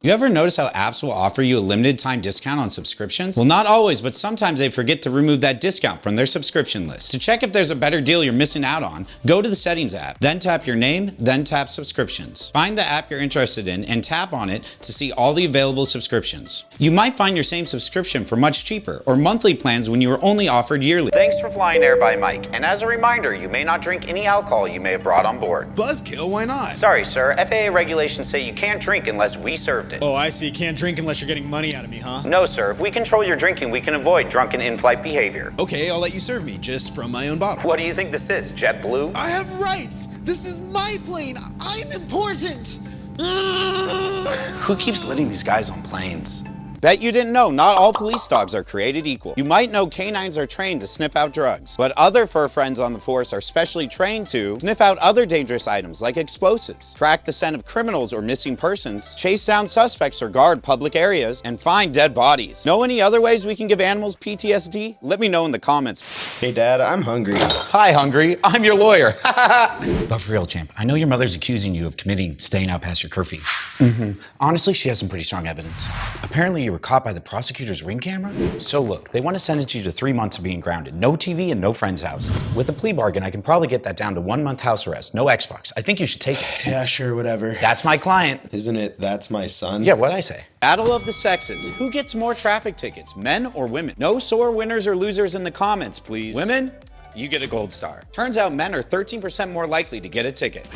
You ever notice how apps will offer you a limited time discount on subscriptions? Well, not always, but sometimes they forget to remove that discount from their subscription list. To check if there's a better deal you're missing out on, go to the Settings app, then tap your name, then tap Subscriptions. Find the app you're interested in and tap on it to see all the available subscriptions. You might find your same subscription for much cheaper or monthly plans when you were only offered yearly. Thanks for flying Airlines, and as a reminder, you may not drink any alcohol you may have brought on board. Buzzkill, why not? Sorry, sir. FAA regulations say you can't drink unless we served it. Oh, I see. Can't drink unless you're getting money out of me, huh? No, sir. If we control your drinking, we can avoid drunken in-flight behavior. Okay, I'll let you serve me, just from my own bottle. What do you think this is, JetBlue? I have rights! This is my plane! I'm important! Who keeps letting these guys on planes? Bet you didn't know not all police dogs are created equal. You might know canines are trained to sniff out drugs, but other fur friends on the force are specially trained to sniff out other dangerous items like explosives, track the scent of criminals or missing persons, chase down suspects or guard public areas, and find dead bodies. Know any other ways we can give animals PTSD? Let me know in the comments. Hey Dad, I'm hungry. Hi, hungry. I'm your lawyer. But for real, champ, I know your mother's accusing you of committing staying out past your curfew. Honestly, she has some pretty strong evidence. Apparently, you were caught by the prosecutor's ring camera? So look, they want to sentence you to 3 months of being grounded, no TV and no friends' houses. With a plea bargain, I can probably get that down to 1 month house arrest, no Xbox. I think you should take it. Yeah, sure, whatever. That's my client. Isn't it That's My Son? Yeah, what'd I say? Battle of the sexes. Who gets more traffic tickets, men or women? No sore winners or losers in the comments, please. Women, you get a gold star. Turns out men are 13% more likely to get a ticket.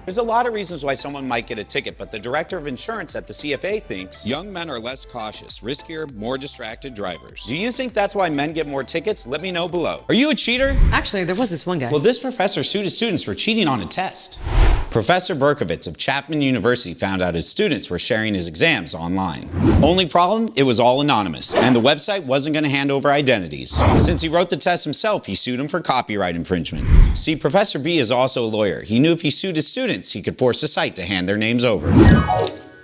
There's a lot of reasons why someone might get a ticket, but the director of insurance at the CFA thinks young men are less cautious, riskier, more distracted drivers. Do you think that's why men get more tickets? Let me know below. Are you a cheater? Actually, there was this one guy. Well, this professor sued his students for cheating on a test. Professor Berkovitz of Chapman University found out his students were sharing his exams online. Only problem, it was all anonymous, and the website wasn't going to hand over identities. Since he wrote the test himself, he sued him for copyright infringement. See, Professor B is also a lawyer. He knew if he sued his students, he could force the site to hand their names over.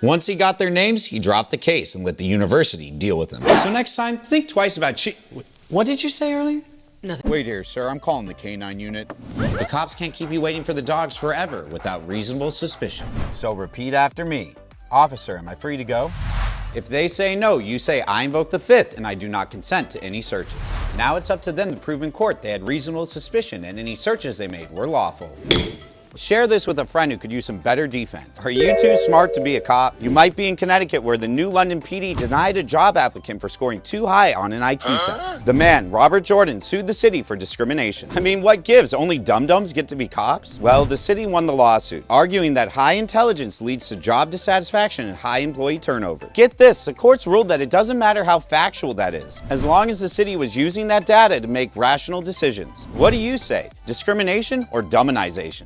Once he got their names, he dropped the case and let the university deal with them. So next time, think twice about What did you say earlier? Nothing. Wait here, sir. I'm calling the K9 unit. The cops can't keep you waiting for the dogs forever without reasonable suspicion. So repeat after me. Officer, am I free to go? If they say no, you say, I invoke the Fifth and I do not consent to any searches. Now it's up to them to prove in court they had reasonable suspicion and any searches they made were lawful. Share this with a friend who could use some better defense. Are you too smart to be a cop? You might be in Connecticut where the new London PD denied a job applicant for scoring too high on an IQ test. The man, Robert Jordan, sued the city for discrimination. I mean, what gives? Only dum-dums get to be cops? Well, the city won the lawsuit, arguing that high intelligence leads to job dissatisfaction and high employee turnover. Get this, the courts ruled that it doesn't matter how factual that is, as long as the city was using that data to make rational decisions. What do you say? Discrimination or dumbinization?